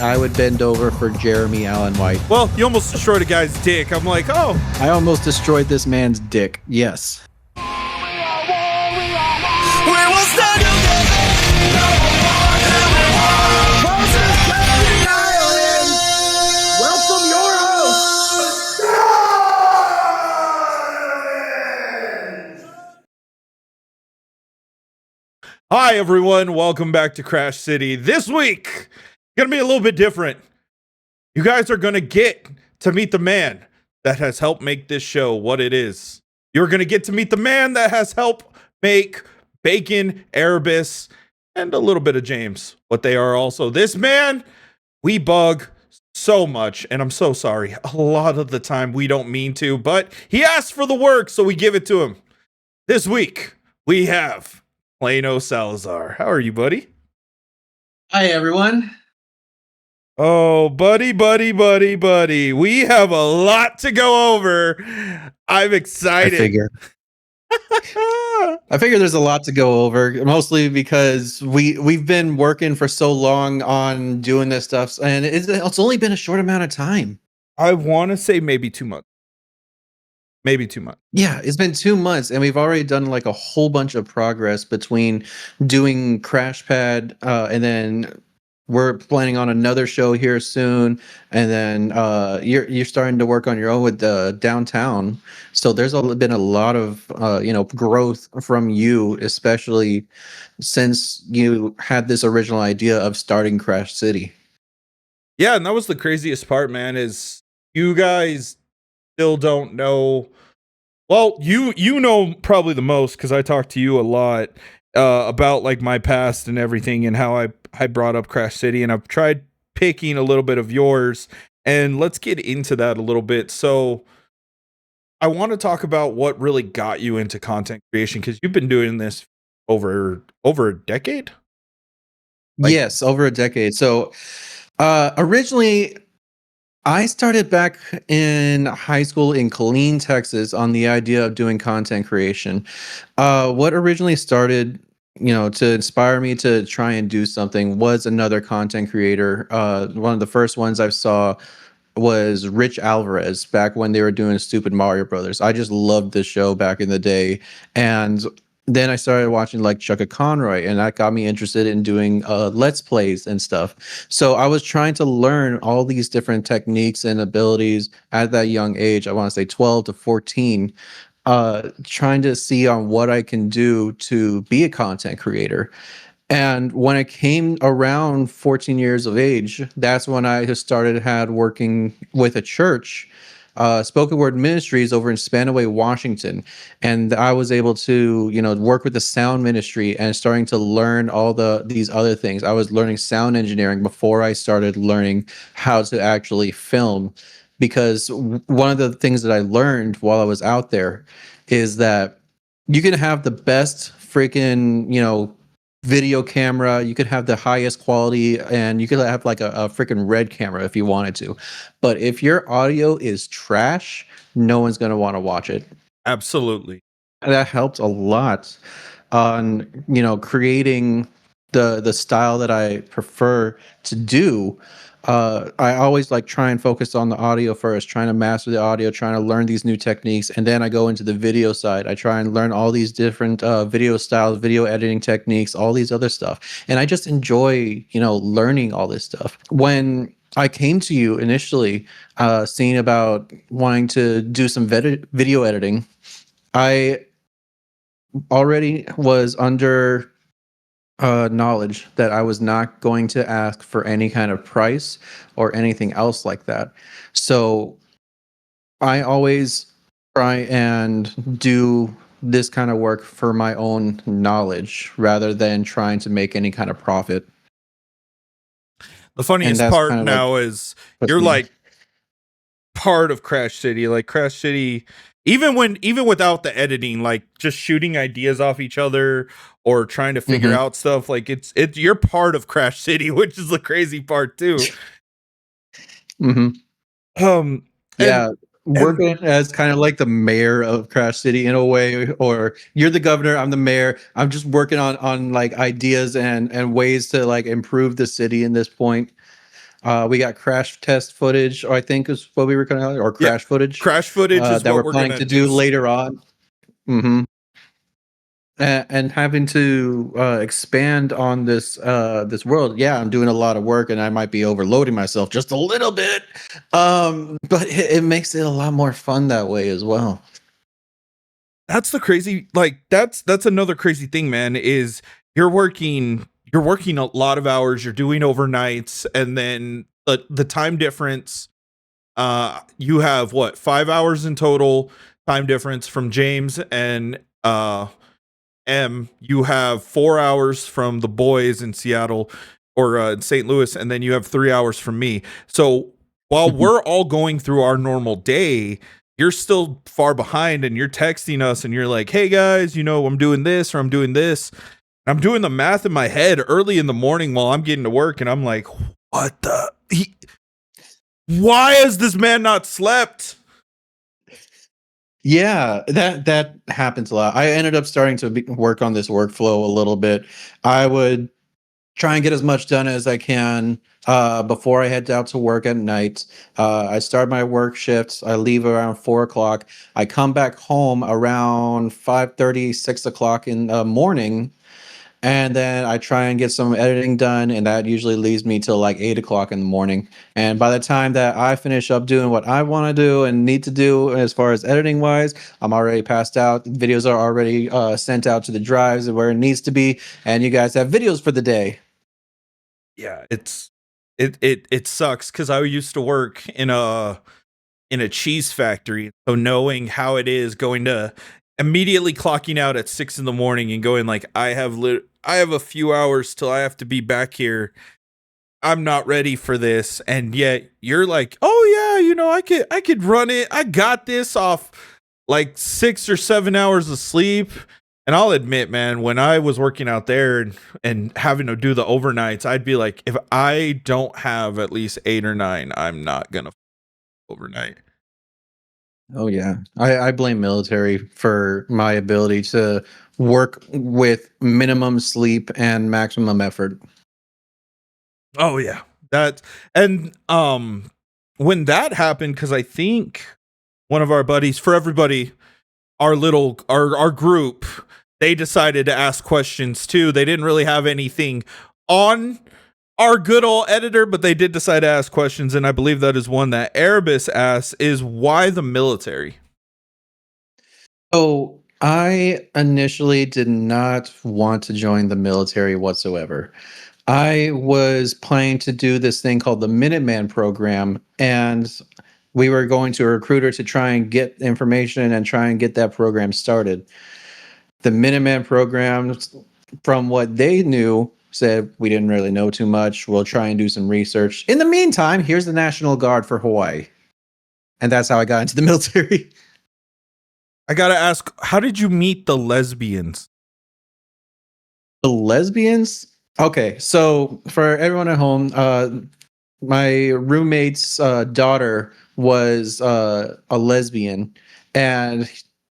I would bend over for Jeremy Allen White. Well, you almost destroyed a guy's dick. I'm like, oh. I almost destroyed this man's dick. Yes. We will stand together. Welcome your host. Hi, everyone. Welcome back to Crash City. This week, gonna be a little bit different. You guys are gonna get to meet the man that has helped make this show what it is. You're gonna get to meet the man that has helped make Bacon, Erebusv, and a little bit of James what they are also. This man, we bug so much, and I'm so sorry. A lot of the time we don't mean to, but he asked for the work, so we give it to him. This week, we have Planosalazar. How are you, buddy? Hi, everyone. Oh, buddy. We have a lot to go over. I'm excited. I figure there's a lot to go over, mostly because we've been working for so long on doing this stuff, and it's only been a short amount of time. I want to say maybe 2 months. Maybe 2 months. Yeah, it's been 2 months, and we've already done like a whole bunch of progress between doing Crashpad, and then we're planning on another show here soon, and then you're starting to work on your own with downtown. So there's been a lot of growth from you, especially since you had this original idea of starting Crash City. Yeah, and that was the craziest part, man, is you guys still don't know. Well, you know probably the most because I talk to you a lot about like my past and everything and how I brought up Crash City, and I've tried picking a little bit of yours, and let's get into that a little bit. So I want to talk about what really got you into content creation, because you've been doing this over a decade. Yes, over a decade. So originally I started back in high school in Killeen, Texas, on the idea of doing content creation. What originally started, to inspire me to try and do something was another content creator. One of the first ones I saw was Rich Alvarez back when they were doing Stupid Mario Brothers. I just loved this show back in the day. And then I started watching like Chucka Conroy, and that got me interested in doing Let's Plays and stuff. So I was trying to learn all these different techniques and abilities at that young age. I want to say 12 to 14, trying to see on what I can do to be a content creator. And when I came around 14 years of age, that's when I just had working with a church, spoken word ministries over in Spanaway, Washington. And I was able to, work with the sound ministry and starting to learn all these other things. I was learning sound engineering before I started learning how to actually film, because one of the things that I learned while I was out there is that you can have the best freaking, video camera, you could have the highest quality, and you could have like a freaking red camera if you wanted to. But if your audio is trash, no one's going to want to watch it. Absolutely. And that helped a lot on, creating the style that I prefer to do. I always like try and focus on the audio first, trying to master the audio, trying to learn these new techniques, and then I go into the video side. I try and learn all these different video styles, video editing techniques, all these other stuff. And I just enjoy, learning all this stuff. When I came to you initially, seeing about wanting to do some video editing, I already was under knowledge that I was not going to ask for any kind of price or anything else like that. So I always try and do this kind of work for my own knowledge rather than trying to make any kind of profit. The funniest part now is you're like part of Crash City. Like Crash City, even without the editing, like just shooting ideas off each other or trying to figure out stuff, like it's you're part of Crash City, which is the crazy part too. Yeah, working as kind of like the mayor of Crash City in a way, or you're the governor, I'm the mayor. I'm just working on like ideas and ways to like improve the city in this point. We got crash test footage, or I think is what we were calling it, or crash footage. Crash footage is that what we're we're planning gonna to do do. later on. Mm-hmm. And having to expand on this world. Yeah, I'm doing a lot of work, and I might be overloading myself just a little bit. But it makes it a lot more fun that way as well. That's the crazy, like that's another crazy thing, man, is you're working a lot of hours, you're doing overnights, and then the time difference, you have what, 5 hours in total time difference from James and you have 4 hours from the boys in Seattle or in St. Louis, and then you have 3 hours from me. So while we're all going through our normal day, you're still far behind, and you're texting us and you're like, hey guys, I'm doing this or I'm doing this. And I'm doing the math in my head early in the morning while I'm getting to work, and I'm like, what the? Why has this man not slept? Yeah, that happens a lot. I ended up starting to work on this workflow a little bit. I would try and get as much done as I can before I head out to work at night. I start my work shifts. I leave around 4 o'clock. I come back home around 5:30, 6 o'clock in the morning. And then I try and get some editing done, and that usually leaves me till like 8 o'clock in the morning. And by the time that I finish up doing what I want to do and need to do as far as editing wise, I'm already passed out. Videos are already sent out to the drives where it needs to be, and you guys have videos for the day. Yeah, it sucks because I used to work in a cheese factory, so knowing how it is going to immediately clocking out at 6 in the morning and going like, I have a few hours till I have to be back here. I'm not ready for this, and yet you're like, oh yeah, I could run it. I got this off like 6 or 7 hours of sleep. And I'll admit, man, when I was working out there and having to do the overnights, I'd be like, if I don't have at least 8 or 9, I'm not gonna overnight. Oh yeah, I blame military for my ability to work with minimum sleep and maximum effort. Oh yeah, that and when that happened, because I think one of our buddies, for everybody, our group, they decided to ask questions too. They didn't really have anything on our good old editor, but they did decide to ask questions, and I believe that is one that Erebusv asks: is why the military? So I initially did not want to join the military whatsoever. I was planning to do this thing called the Minuteman program, and we were going to a recruiter to try and get information and try and get that program started. The Minuteman program, from what they knew, said we didn't really know too much. We'll try and do some research. In the meantime, here's the National Guard for Hawaii. And that's how I got into the military. I gotta ask, how did you meet the lesbians? The lesbians? Okay, so for everyone at home, my roommate's daughter was a lesbian, and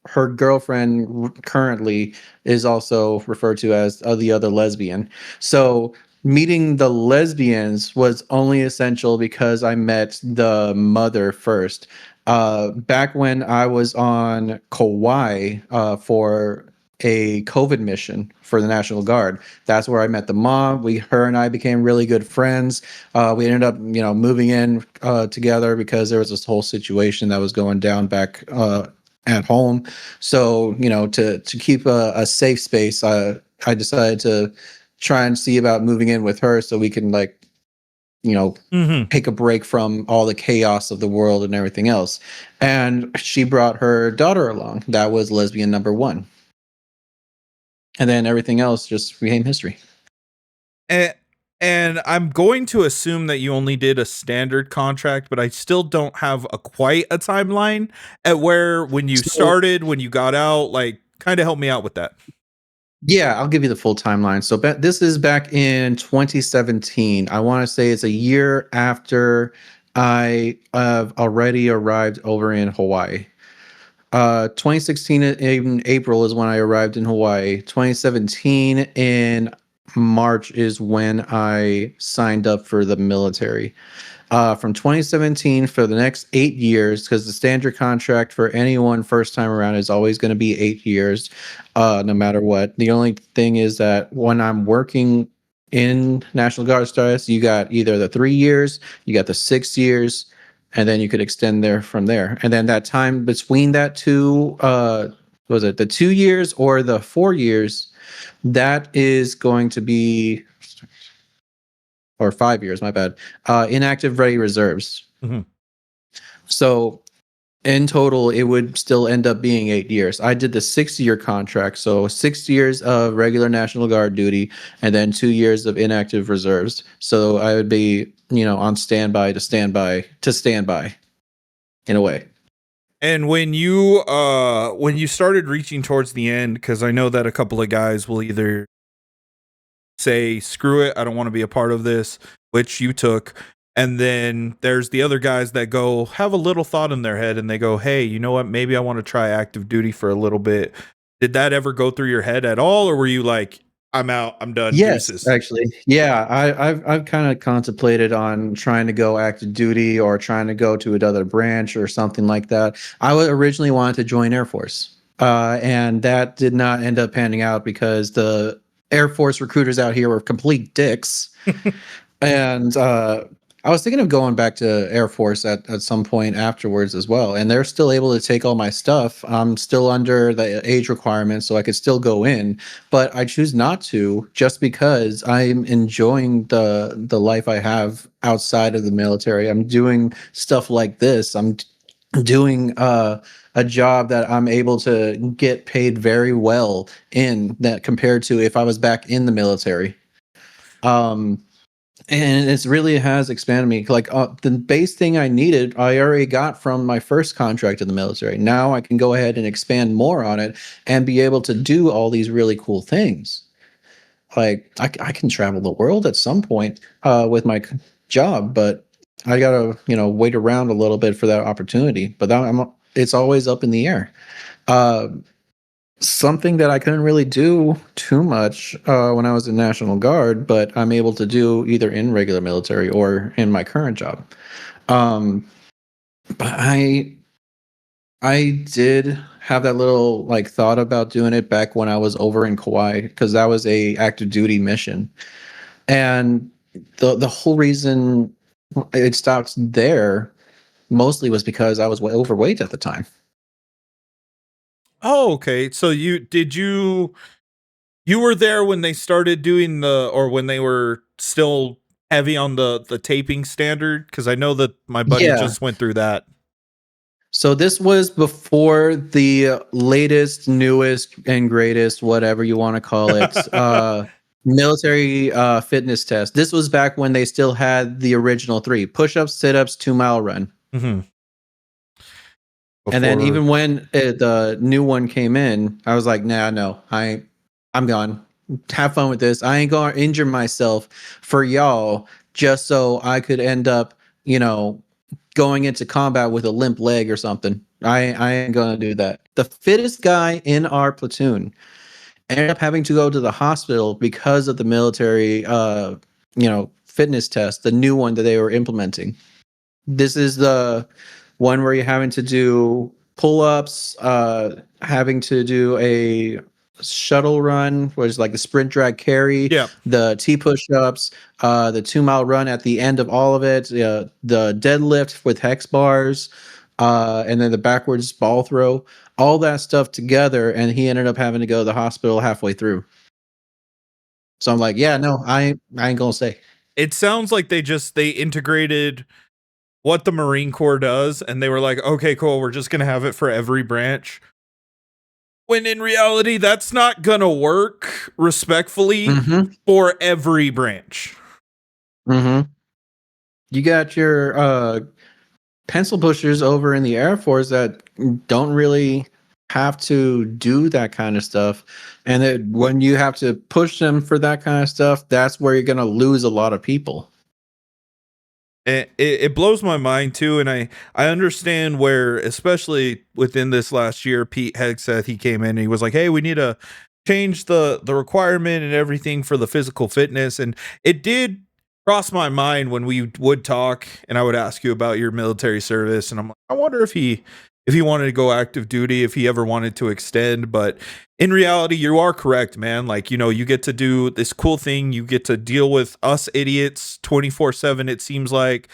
her girlfriend currently is also referred to as the other lesbian. So meeting the lesbians was only essential because I met the mother first. Back when I was on Kauai for a COVID mission for the National Guard, that's where I met the mom. Her and I became really good friends. We ended up, moving in together because there was this whole situation that was going down back at home. So, to keep a safe space, I decided to try and see about moving in with her so we can Mm-hmm. take a break from all the chaos of the world and everything else. And she brought her daughter along. That was lesbian number one. And then everything else just became history. And I'm going to assume that you only did a standard contract, but I still don't have quite a timeline at when you started, when you got out. Like, kind of help me out with that. Yeah, I'll give you the full timeline. So this is back in 2017. I want to say it's a year after I have already arrived over in Hawaii. 2016 in April is when I arrived in Hawaii. 2017 in March is when I signed up for the military. From 2017 for the next 8 years, because the standard contract for anyone first time around is always going to be 8 years, no matter what. The only thing is that when I'm working in National Guard status, you got either the 3 years, you got the 6 years, and then you could extend there from there. And then that time between that two, was it the 2 years or the 4 years? That is going to be, or 5 years, my bad. Inactive ready reserves. Mm-hmm. So in total, it would still end up being 8 years. I did the 6-year contract, so 6 years of regular National Guard duty, and then 2 years of inactive reserves. So I would be, on standby to standby to standby, in a way. And when you started reaching towards the end, because I know that a couple of guys will either say, screw it, I don't want to be a part of this, which you took. And then there's the other guys that go have a little thought in their head and they go, hey, you know what? Maybe I want to try active duty for a little bit. Did that ever go through your head at all? Or were you like, I'm out, I'm done. Yes, deuces? actually. Yeah, I've kind of contemplated on trying to go active duty or trying to go to another branch or something like that. I originally wanted to join Air Force. And that did not end up panning out because the Air Force recruiters out here were complete dicks. And I was thinking of going back to Air Force at some point afterwards as well. And they're still able to take all my stuff. I'm still under the age requirements, so I could still go in. But I choose not to just because I'm enjoying the life I have outside of the military. I'm doing stuff like this. I'm doing a job that I'm able to get paid very well in, that compared to if I was back in the military. And it's really has expanded me. Like the base thing I needed, I already got from my first contract in the military. Now I can go ahead and expand more on it and be able to do all these really cool things. Like I can travel the world at some point with my job, but I gotta wait around a little bit for that opportunity. But it's always up in the air. Something that I couldn't really do too much when I was in National Guard, but I'm able to do either in regular military or in my current job. But I did have that little thought about doing it back when I was over in Kauai, because that was a active duty mission, and the whole reason it stopped there mostly was because I was overweight at the time. Oh, okay. So you were there when they started doing or when they were still heavy on the taping standard? Because I know that my buddy just went through that. So this was before the latest, newest, and greatest, whatever you want to call it, military fitness test. This was back when they still had the original 3: push-ups, sit-ups, 2-mile run. Mm-hmm. And then even when the new one came in, I was like, nah, no, I'm gone. Have fun with this. I ain't gonna injure myself for y'all just so I could end up, going into combat with a limp leg or something. I ain't gonna do that. The fittest guy in our platoon ended up having to go to the hospital because of the military, fitness test, the new one that they were implementing. This is the one where you're having to do pull-ups, having to do a shuttle run, which is like the sprint, drag, carry, the T push-ups, the 2-mile run at the end of all of it, the deadlift with hex bars, and then the backwards ball throw, all that stuff together, and he ended up having to go to the hospital halfway through. So I'm like, yeah, no, I ain't gonna stay. It sounds like they integrated what the Marine Corps does, and they were like, okay, cool, we're just gonna have it for every branch. When in reality, that's not gonna work, respectfully, for every branch. You got your pencil pushers over in the Air Force that don't really have to do that kind of stuff. And when you have to push them for that kind of stuff, that's where you're going to lose a lot of people. It blows my mind too, and I understand where, especially within this last year, Pete Hegseth, he came in and he was like, hey, we need a changed the requirement and everything for the physical fitness, and it did cross my mind when we would talk and I would ask you about your military service, and I'm like, I wonder if he wanted to go active duty, if he ever wanted to extend. But in reality, you are correct, man. Like, you know, you get to do this cool thing, you get to deal with us idiots 24/7, it seems like.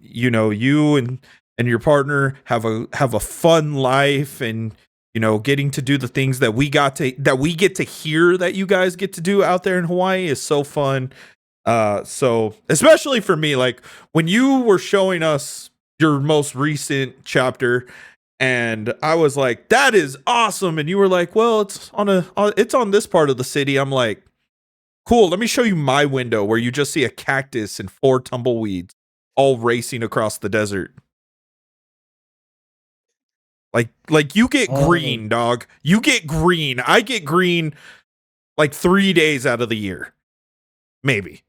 You know, you and your partner have a fun life, and you know, getting to do the things that we get to hear that you guys get to do out there in Hawaii is so fun. So especially for me, like when you were showing us your most recent chapter, and I was like, that is awesome, and you were like, well, it's on this part of the city. I'm like, cool, let me show you my window where you just see a cactus and 4 tumbleweeds all racing across the desert. Like you get green, dog. You get green. I get green like 3 days out of the year. Maybe.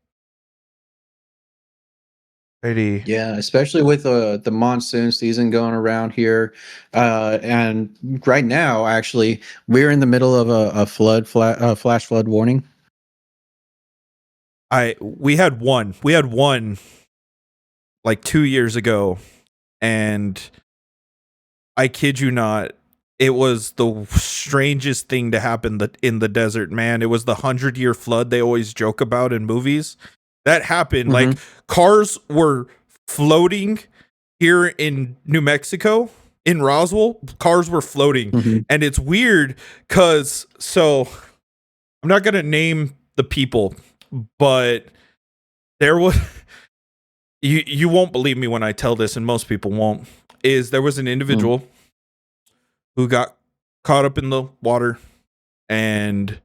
Yeah, especially with the monsoon season going around here, and right now, actually, we're in the middle of a flash flood warning. We had one like 2 years ago, and I kid you not, it was the strangest thing to happen in the desert, man. It was the 100-year flood they always joke about in movies. That happened. Like, cars were floating here in New Mexico, in Roswell. Cars were floating. And it's weird because, so I'm not going to name the people, but there was, you won't believe me when I tell this, and most people won't, is there was an individual who got caught up in the water, and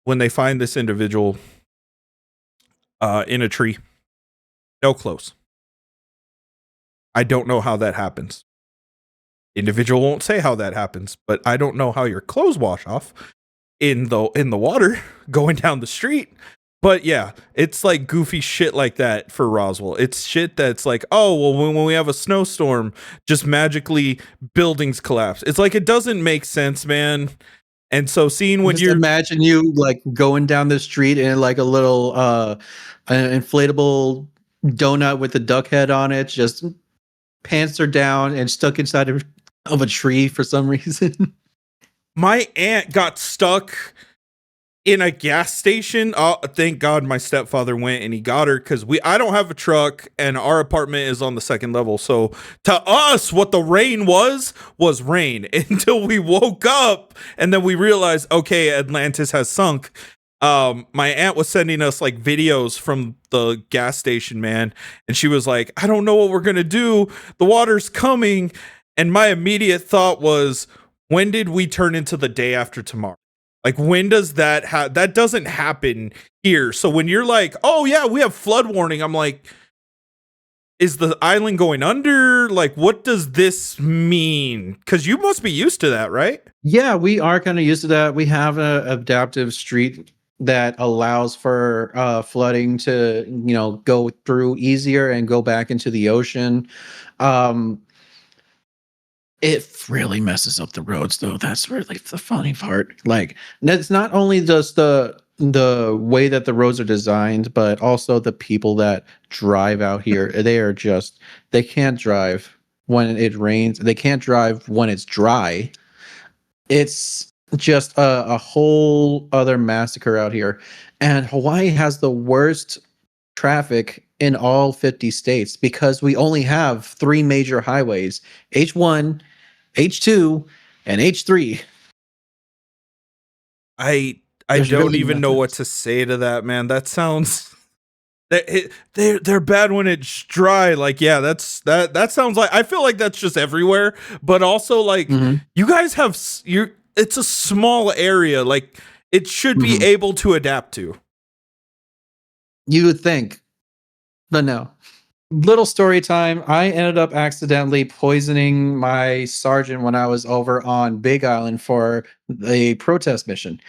when they find this individual in a tree, no clothes. I don't know how that happens. Individual won't say how that happens, but I don't know how your clothes wash off in the water going down the street. But yeah, it's like goofy shit like that for Roswell. It's shit that's like, oh, well, when we have a snowstorm, just magically buildings collapse. It's like, it doesn't make sense, man. And so seeing when you imagine you like going down the street in like a little an inflatable donut with a duck head on it, just pants are down and stuck inside of a tree for some reason. My aunt got stuck in a gas station. Thank God my stepfather went and he got her, because I don't have a truck and our apartment is on the 2nd level. So to us, what the rain was rain until we woke up and then we realized, okay, Atlantis has sunk. My aunt was sending us like videos from the gas station, man, and she was like, I don't know what we're gonna do. The water's coming. And my immediate thought was, when did we turn into the day after tomorrow? Like, when does that that doesn't happen here. So when you're like, oh yeah, we have flood warning, I'm like, is the island going under? Like, what does this mean? Because you must be used to that, right? Yeah, we are kind of used to that. We have an adaptive street that allows for flooding to, you know, go through easier and go back into the ocean. It really messes up the roads, though. That's really the funny part. Like, it's not only just the way that the roads are designed, but also the people that drive out here. They can't drive when it rains. They can't drive when it's dry. It's just a whole other massacre out here. And Hawaii has the worst traffic in all 50 states because we only have 3 major highways: H1, H2, and H3. I don't really even know what to say to that, man. That sounds they're bad when it's dry. Like, yeah, that sounds like, I feel like that's just everywhere, but also like you guys have it's a small area, like it should be able to adapt to. You would think, but no. Little story time. I ended up accidentally poisoning my sergeant when I was over on Big Island for the protest mission.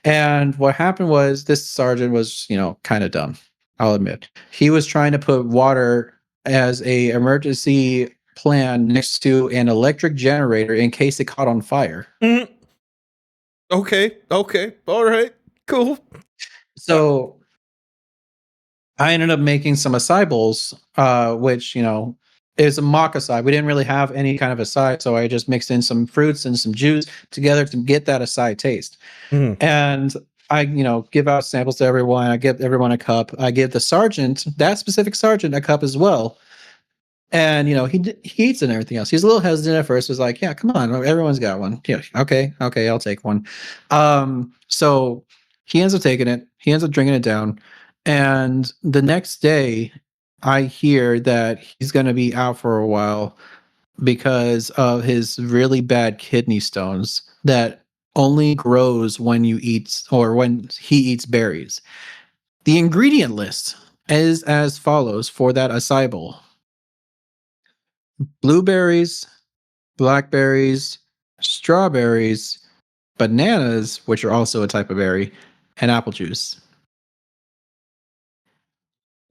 And what happened was, this sergeant was, you know, kind of dumb, I'll admit. He was trying to put water as a emergency plan next to an electric generator in case it caught on fire. Mm. Okay. All right. Cool. So I ended up making some acai bowls, which, is a mock acai. We didn't really have any kind of acai, so I just mixed in some fruits and some juice together to get that acai taste. Mm. And I, give out samples to everyone. I give everyone a cup. I give the sergeant, that specific sergeant, a cup as well. And he eats it and everything else. He's a little hesitant at first. Was like, "Yeah, come on, everyone's got one. Yeah, okay, I'll take one." So he ends up taking it. He ends up drinking it down, and the next day, I hear that he's going to be out for a while because of his really bad kidney stones that only grows when you eat or when he eats berries. The ingredient list is as follows for that acai bowl: blueberries, blackberries, strawberries, bananas, which are also a type of berry, and apple juice.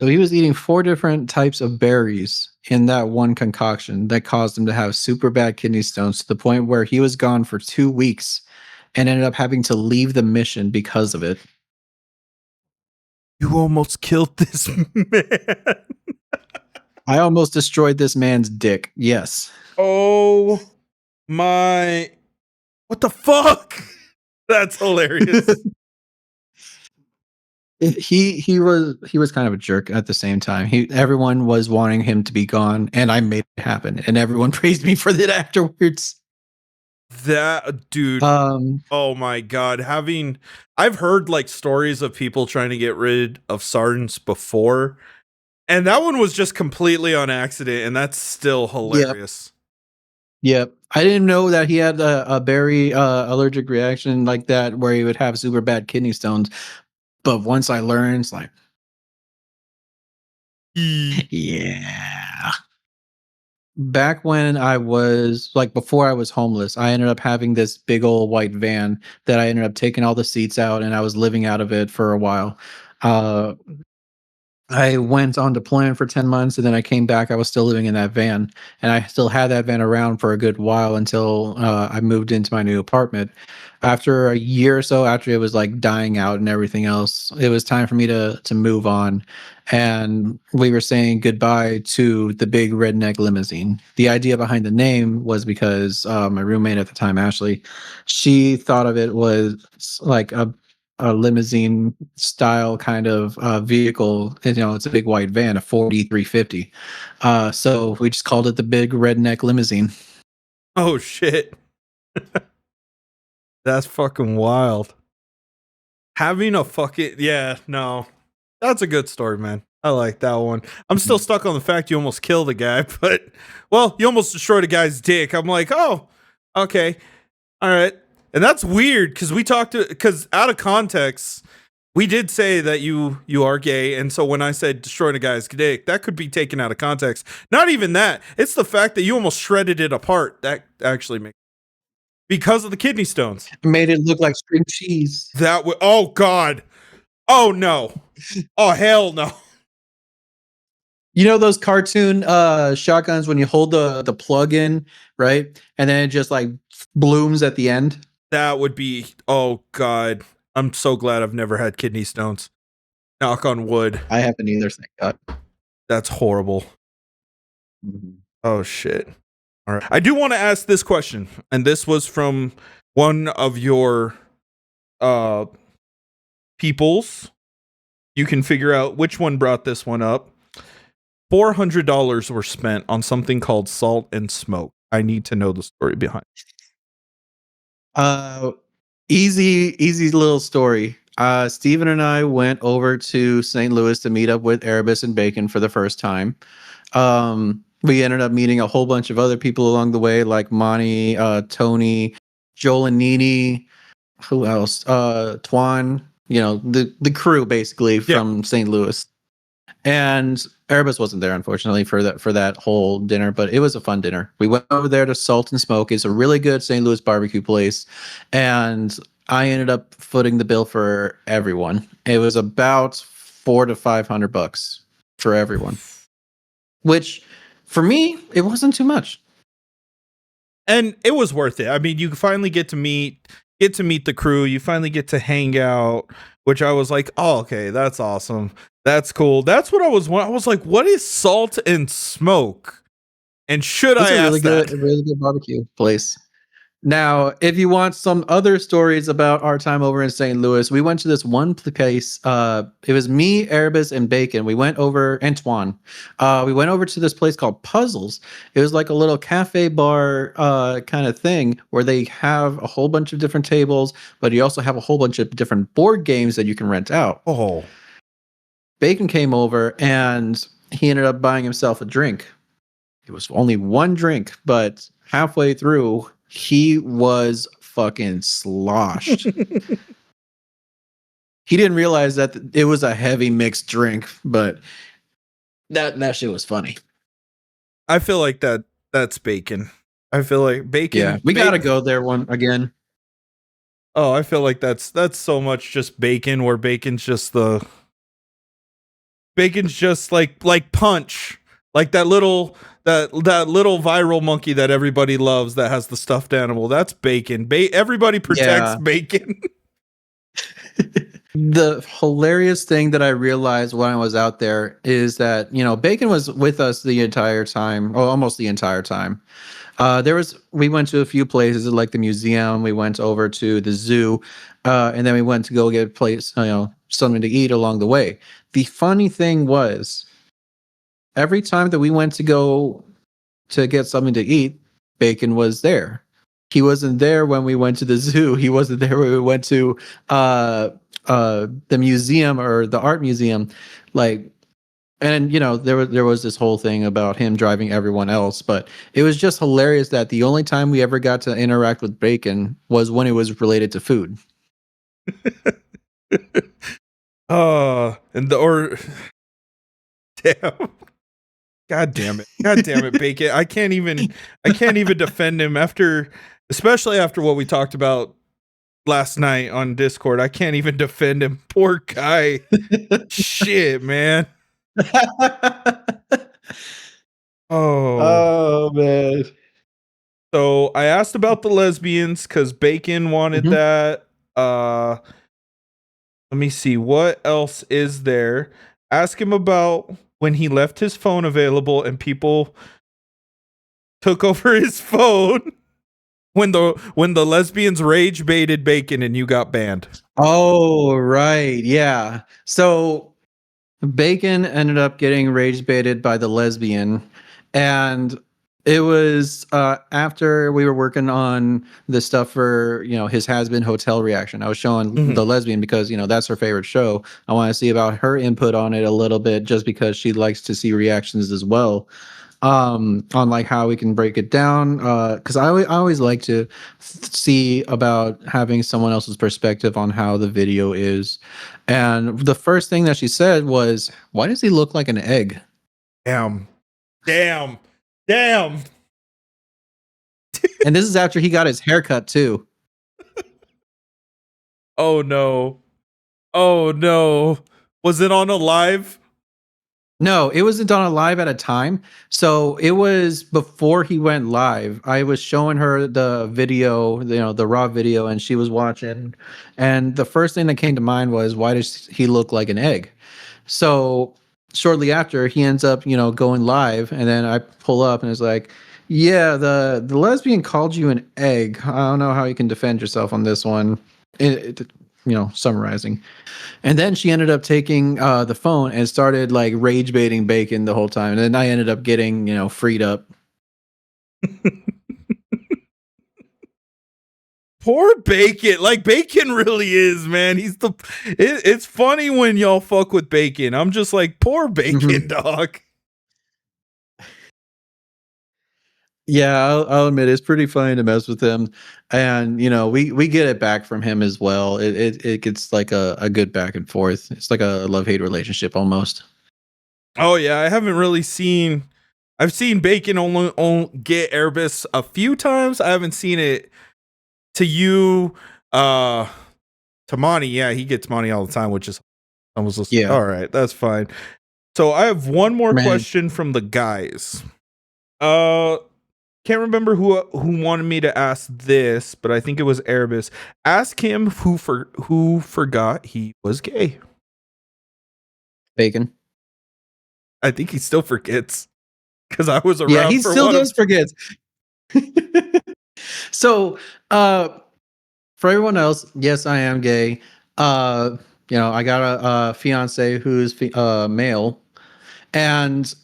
So he was eating 4 different types of berries in that one concoction that caused him to have super bad kidney stones to the point where he was gone for 2 weeks and ended up having to leave the mission because of it. You almost killed this man. I almost destroyed this man's dick. Yes. Oh my. What the fuck? That's hilarious. He was kind of a jerk at the same time. Everyone was wanting him to be gone, and I made it happen, and everyone praised me for that afterwards. That dude. Oh my god. I've heard like stories of people trying to get rid of sergeants before, and that one was just completely on accident, and that's still hilarious. Yep. I didn't know that he had a berry allergic reaction like that where he would have super bad kidney stones. But once I learned, it's like, yeah. Back when I was before I was homeless, I ended up having this big old white van that I ended up taking all the seats out, and I was living out of it for a while. I went on deployment for 10 months, and then I came back. I was still living in that van, and I still had that van around for a good while until I moved into my new apartment. After a year or so, after it was dying out and everything else, it was time for me to move on. And we were saying goodbye to the big redneck limousine. The idea behind the name was because my roommate at the time, Ashley, she thought of it was like a limousine style kind of vehicle. It's a big white van, a 4350. So we just called it the big redneck limousine. Oh shit. That's fucking wild. Having a fucking no. That's a good story, man. I like that one. I'm still stuck on the fact you almost killed a guy, but you almost destroyed a guy's dick. I'm like, oh, okay. All right. And that's weird because out of context, we did say that you are gay, and so when I said destroyed a guy's dick, that could be taken out of context. Not even that. It's the fact that you almost shredded it apart. That actually makes because of the kidney stones. Made it look like string cheese. Oh god. Oh no. Oh hell no. You know those cartoon shotguns when you hold the plug in, right? And then it just blooms at the end? That would be, oh god. I'm so glad I've never had kidney stones. Knock on wood. I haven't either, thank God. That's horrible. Mm-hmm. Oh shit. All right. I do want to ask this question, and this was from one of your peoples. You can figure out which one brought this one up. $400 were spent on something called Salt and Smoke. I need to know the story behind it. Easy little story. Steven and I went over to St. Louis to meet up with Erebusv for the first time. We ended up meeting a whole bunch of other people along the way, like Monty, Tony, Joel and Nini. Who else? Twan. The crew basically from St. Louis. And Erebus wasn't there, unfortunately, for that whole dinner, but it was a fun dinner. We went over there to Salt and Smoke. It's a really good St. Louis barbecue place, and I ended up footing the bill for everyone. It was about $400 to $500 for everyone, which For me, it wasn't too much. And it was worth it. I mean, you finally get to meet the crew. You finally get to hang out, which I was like, oh, okay, that's awesome. That's cool. That's what I was like, what is Salt and Smoke? And should I ask that? A really good barbecue place. Now, if you want some other stories about our time over in St. Louis, we went to this one place. It was me, Erebusv, and Bacon. We went over, Antoine. We went over to this place called Puzzles. It was like a little cafe bar kind of thing where they have a whole bunch of different tables, but you also have a whole bunch of different board games that you can rent out. Oh. Bacon came over and he ended up buying himself a drink. It was only one drink, but halfway through, he was fucking sloshed. He didn't realize that it was a heavy mixed drink, but that shit was funny. I feel like that's Bacon. I feel like Bacon. Yeah, we gotta go there one again. Oh, I feel like that's so much just Bacon, where Bacon's just like Punch, like that little viral monkey that everybody loves that has the stuffed animal. That's Bacon. Everybody protects Bacon. The hilarious thing that I realized when I was out there is that, Bacon was with us the entire time, or almost the entire time. We went to a few places like the museum. We went over to the zoo, and then we went to go get something to eat along the way. The funny thing was, every time that we went to go to get something to eat, Bacon was there. He wasn't there when we went to the zoo. He wasn't there when we went to the museum or the art museum. And there was this whole thing about him driving everyone else, but it was just hilarious that the only time we ever got to interact with Bacon was when it was related to food. Damn. God damn it, Bacon. I can't even defend him especially after what we talked about last night on Discord. I can't even defend him. Poor guy. Shit, man. Oh man. So I asked about the lesbians because Bacon wanted that. Let me see, what else is there? Ask him about when he left his phone available and people took over his phone. When the lesbians rage baited Bacon and you got banned. Oh, right. Yeah. So Bacon ended up getting rage baited by the lesbian, and it was after we were working on the stuff for his Hazbin hotel reaction. I was showing the lesbian because that's her favorite show. I want to see about her input on it a little bit, just because she likes to see reactions as well, on like how we can break it down. Because I always like to see about having someone else's perspective on how the video is. And the first thing that she said was, "Why does he look like an egg?" Damn. And this is after he got his haircut too. Oh no. Was it on a live? No, it wasn't on a live at a time. So it was before he went live. I was showing her the video, the raw video, and she was watching. And the first thing that came to mind was, why does he look like an egg? So shortly after, he ends up, going live, and then I pull up and it's like, yeah, the lesbian called you an egg. I don't know how you can defend yourself on this one. Summarizing. And then she ended up taking the phone and started like rage baiting Bacon the whole time. And then I ended up getting, freed up. Poor Bacon. Like, Bacon really is, man. It's funny when y'all fuck with Bacon. I'm just like, poor Bacon, dog. Yeah, I'll admit it's pretty funny to mess with him, and we get it back from him as well. It gets like a good back and forth. It's like a love-hate relationship almost. Oh yeah, I haven't really seen. I've seen Bacon only get Erebusv a few times. I haven't seen it to you, to Monty. Yeah, he gets Monty all the time, which is almost all right. That's fine. So I have one more question from the guys. Can't remember who wanted me to ask this, but I think it was Erebusv. Ask him who forgot he was gay. Bacon. I think he still forgets because I was around. Yeah, he still does forget. So, for everyone else, yes, I am gay. I got a fiance who's male, and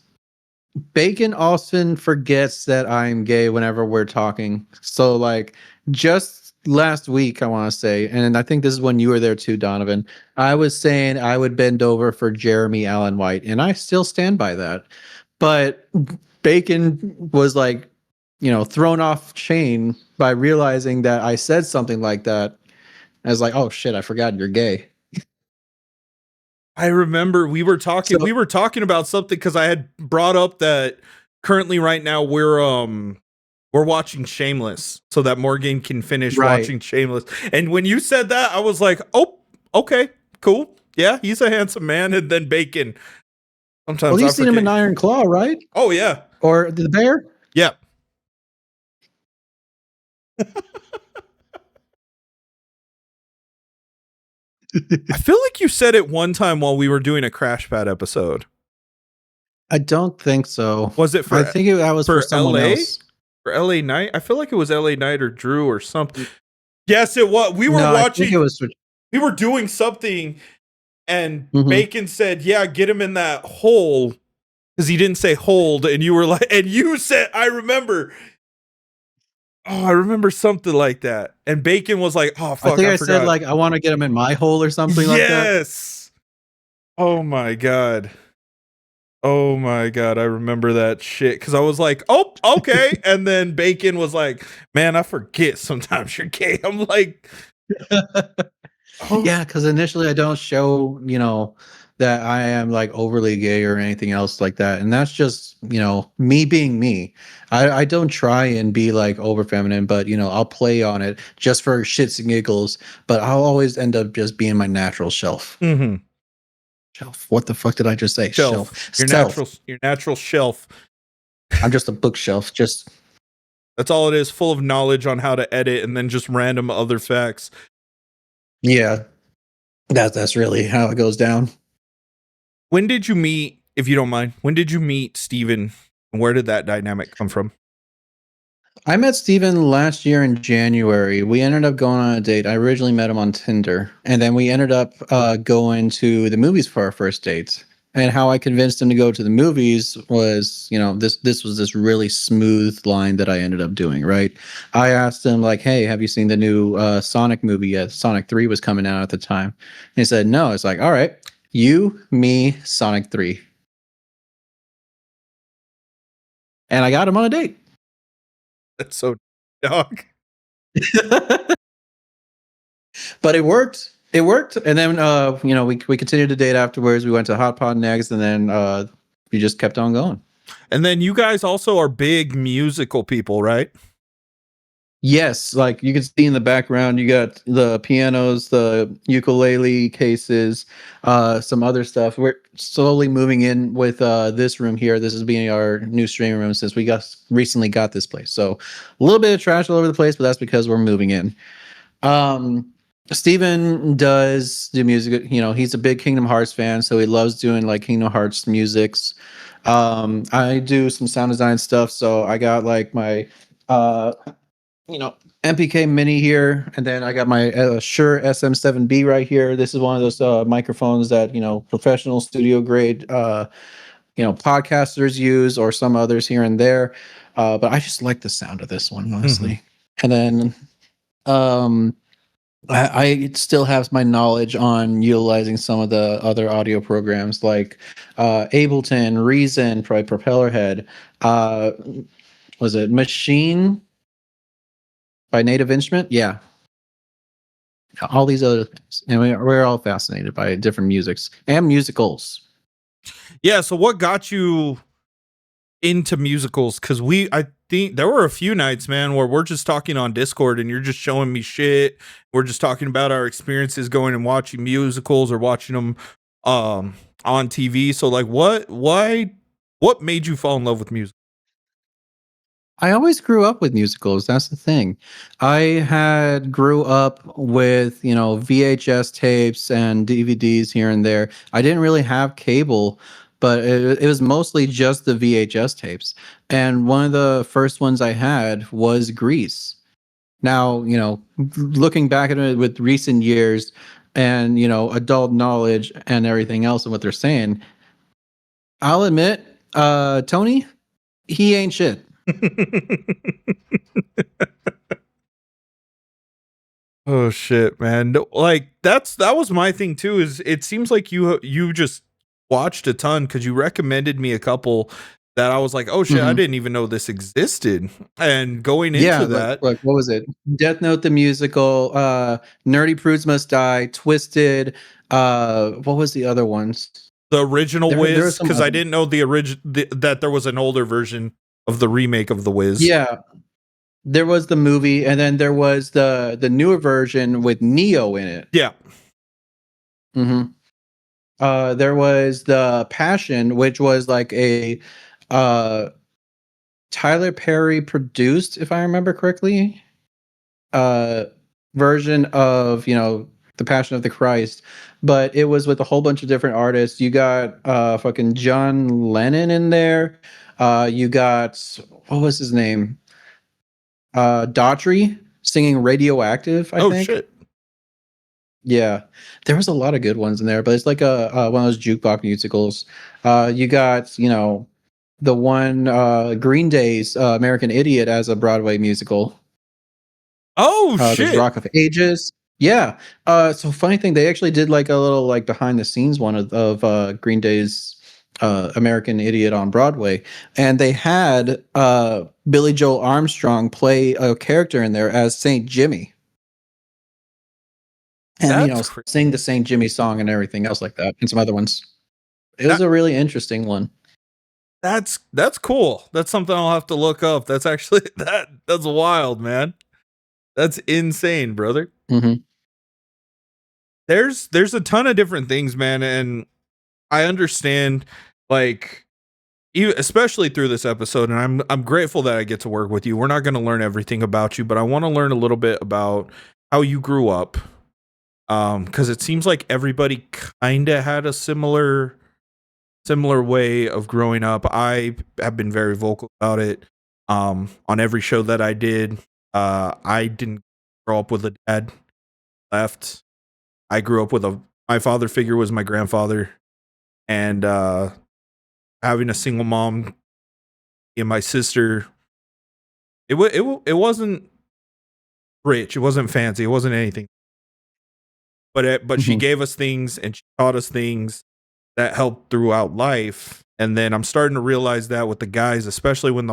Bacon often forgets that I'm gay whenever we're talking. So, like, just last week, I want to say, and I think this is when you were there too, Donovan. I was saying I would bend over for Jeremy Allen White, and I still stand by that. But Bacon was like, thrown off chain by realizing that I said something like that. I was like, oh shit, I forgot you're gay. I remember we were talking about something because I had brought up that currently right now we're watching Shameless so that Morgan can finish watching Shameless. And when you said that, I was like, oh, okay, cool. Yeah, he's a handsome man. And then Bacon. Sometimes well, you've seen him in Iron Claw, right? Oh yeah. Or the Bear? Yeah. I feel like you said it one time while we were doing a Crash Pad episode. I don't think so. Was it for? I think that was for someone LA? else. For LA Knight? I feel like it was LA Knight or Drew or something. Yes, it was. We were watching. I think it was we were doing something, and Bacon said, "Yeah, get him in that hole," because he didn't say hold, and you were like, and you said, "I remember." Oh, I remember something like that. And Bacon was like, oh, fuck, I think I said, like, I want to get him in my hole or something like that. Yes. Oh, my God. Oh, my God. I remember that shit. Because I was like, oh, okay. And then Bacon was like, man, I forget sometimes you're gay. I'm like... Oh. Yeah, because initially I don't show, that I am like overly gay or anything else like that. And that's just, me being me. I don't try and be like over feminine, but I'll play on it just for shits and giggles. But I'll always end up just being my natural shelf. Mm-hmm. Shelf. What the fuck did I just say? Shelf. Your natural shelf. I'm just a bookshelf. That's all it is, full of knowledge on how to edit and then just random other facts. Yeah. That's really how it goes down. When did you meet, if you don't mind, when did you meet Steven? And where did that dynamic come from? I met Steven last year in January. We ended up going on a date. I originally met him on Tinder. And then we ended up going to the movies for our first date. And how I convinced him to go to the movies was, this was this really smooth line that I ended up doing, right? I asked him, like, hey, have you seen the new Sonic movie yet? Sonic 3 was coming out at the time. And he said, no. It's like, all right. You, me, Sonic 3. And I got him on a date. That's so dog. But it worked. It worked. And then, we continued to date afterwards. We went to Hot Pot next, and then we just kept on going. And then you guys also are big musical people, right? Yes, like you can see in the background, you got the pianos, the ukulele cases, some other stuff. We're slowly moving in with this room here. This is being our new streaming room since we recently got this place. So a little bit of trash all over the place, but that's because we're moving in. Steven does do music. He's a big Kingdom Hearts fan, so he loves doing like Kingdom Hearts musics. I do some sound design stuff, so I got like my MPK Mini here, and then I got my Shure SM7B right here. This is one of those microphones that professional studio grade podcasters use, or some others here and there. But I just like the sound of this one, honestly. And then I still have my knowledge on utilizing some of the other audio programs like Ableton, Reason, Propellerhead. Was it Machine? By Native Instrument, yeah. All these other things, and we're all fascinated by different musics and musicals. Yeah. So, what got you into musicals? Because I think there were a few nights, man, where we're just talking on Discord, and you're just showing me shit. We're just talking about our experiences going and watching musicals or watching them on TV. So, like, what made you fall in love with music? I always grew up with musicals. That's the thing. I grew up with, VHS tapes and DVDs here and there. I didn't really have cable, but it was mostly just the VHS tapes. And one of the first ones I had was Grease. Now, looking back at it with recent years and, adult knowledge and everything else and what they're saying, I'll admit, Tony, he ain't shit. Oh shit, man. Like that was my thing too, is it seems like you just watched a ton because you recommended me a couple that I was like, oh shit, I didn't even know this existed. And going into that, like what was it? Death Note the musical, Nerdy Prudes Must Die, Twisted, what was the other ones? the original Wiz, because I didn't know that there was an older version of the remake of the Wiz. Yeah. There was the movie, and then there was the newer version with Neo in it. Yeah. There was the Passion, which was like a Tyler Perry produced, if I remember correctly, version of the Passion of the Christ, but it was with a whole bunch of different artists. You got fucking John Lennon in there. You got, what was his name? Daughtry singing Radioactive, I think. Oh shit. Yeah, there was a lot of good ones in there, but it's like a one of those jukebox musicals. You got, the one Green Day's American Idiot as a Broadway musical. Oh shit. There's Rock of Ages. Yeah. So funny thing, they actually did like a little like behind the scenes one of Green Day's American Idiot on Broadway, and they had Billy Joel Armstrong play a character in there as Saint Jimmy, and sing the Saint Jimmy song and everything else like that, and some other ones. It was a really interesting one. That's cool. That's something I'll have to look up. That's actually that's wild, man. That's insane, brother. There's a ton of different things, man, and I understand, like, especially through this episode, and I'm grateful that I get to work with you. We're not going to learn everything about you, but I want to learn a little bit about how you grew up, because it seems like everybody kind of had a similar way of growing up. I have been very vocal about it on every show that I did. I didn't grow up with a dad. Left. I grew up with my father figure was my grandfather, and having a single mom and my sister, it wasn't rich, it wasn't fancy, it wasn't anything, but she gave us things and she taught us things that helped throughout life. And then I'm starting to realize that with the guys, especially when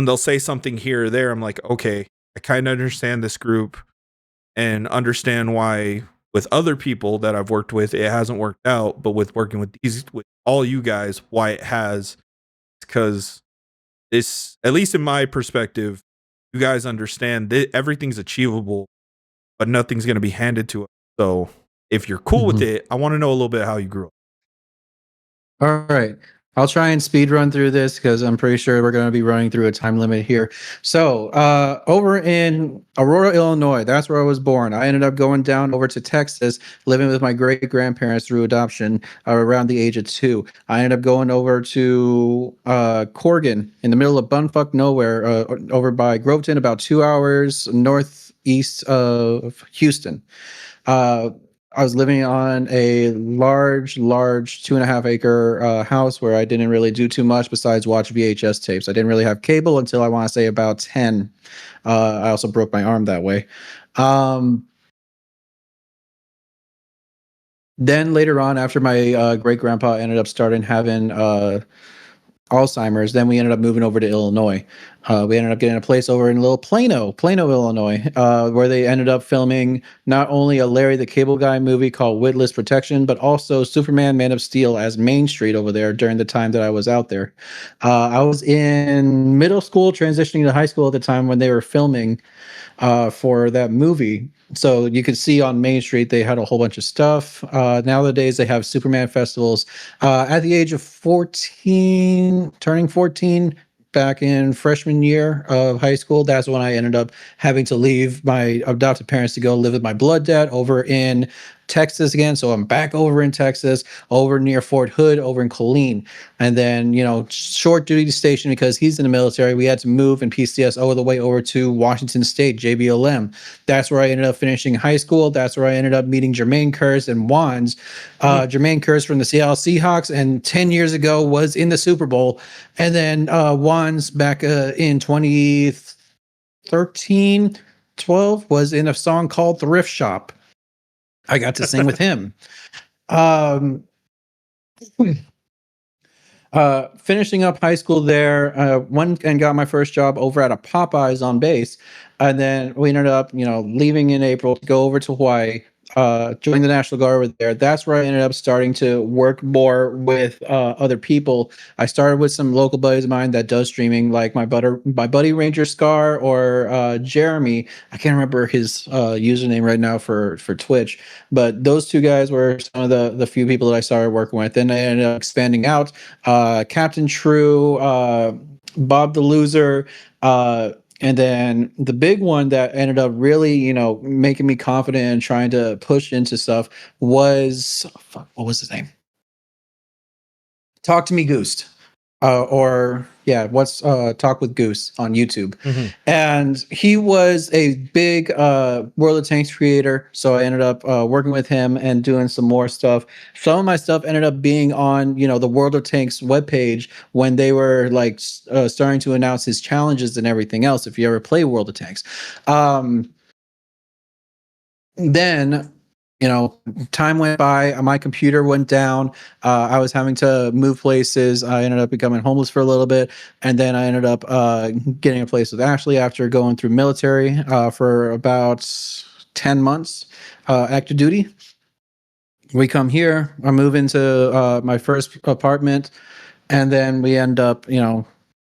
they'll say something here or there, I'm like, okay, I kind of understand this group and understand why with other people that I've worked with, it hasn't worked out, but with working with all you guys, why it has. Because it's, at least in my perspective, you guys understand that everything's achievable, but nothing's going to be handed to us. So if you're cool with it, I want to know a little bit how you grew up. All right. I'll try and speed run through this because I'm pretty sure we're going to be running through a time limit here. So over in Aurora, Illinois, that's where I was born. I ended up going down over to Texas, living with my great-grandparents through adoption around the age of 2. I ended up going over to Corgan in the middle of bumfuck nowhere, over by Groveton, about 2 hours northeast of Houston. I was living on a large 2.5 acre house where I didn't really do too much besides watch VHS tapes. I didn't really have cable until I want to say about 10. I also broke my arm that way. Then later on, after my great grandpa ended up starting having Alzheimer's, then we ended up moving over to Illinois. We ended up getting a place over in little Plano, Illinois, where they ended up filming not only a Larry the Cable Guy movie called Witless Protection, but also Superman, Man of Steel as Main Street over there during the time that I was out there. I was in middle school, transitioning to high school at the time when they were filming for that movie. So you could see on Main Street, they had a whole bunch of stuff. Nowadays, they have Superman festivals. At the age of 14, turning 14, back in freshman year of high school. That's when I ended up having to leave my adopted parents to go live with my blood dad over in Texas again. So I'm back over in Texas, over near Fort Hood, over in Colleen. And then, short duty station because he's in the military. We had to move in PCS all the way over to Washington State, JBLM. That's where I ended up finishing high school. That's where I ended up meeting Jermaine Kearse and Wands. Jermaine Kearse from the Seattle Seahawks, and 10 years ago was in the Super Bowl. And then Wands back in 2013, 12 was in a song called Thrift Shop. I got to sing with him. Finishing up high school there, went and got my first job over at a Popeyes on base. And then we ended up, leaving in April to go over to Hawaii, join the National Guard over there. That's where I ended up starting to work more with other people. I started with some local buddies of mine that does streaming, like my buddy Ranger Scar or Jeremy. I can't remember his username right now for Twitch, but those two guys were some of the few people that I started working with. Then I ended up expanding out. Captain True, Bob the Loser, and then the big one that ended up really, making me confident and trying to push into stuff was, what was his name? Talk to Me Goose. What's Talk with Goose on YouTube. Mm-hmm. And he was a big World of Tanks creator. So I ended up working with him and doing some more stuff. Some of my stuff ended up being on, the World of Tanks webpage when they were like starting to announce his challenges and everything else. If you ever play World of Tanks. Then time went by, my computer went down. I was having to move places. I ended up becoming homeless for a little bit. And then I ended up getting a place with Ashley after going through military for about 10 months, active duty. We come here, I move into my first apartment, and then we end up,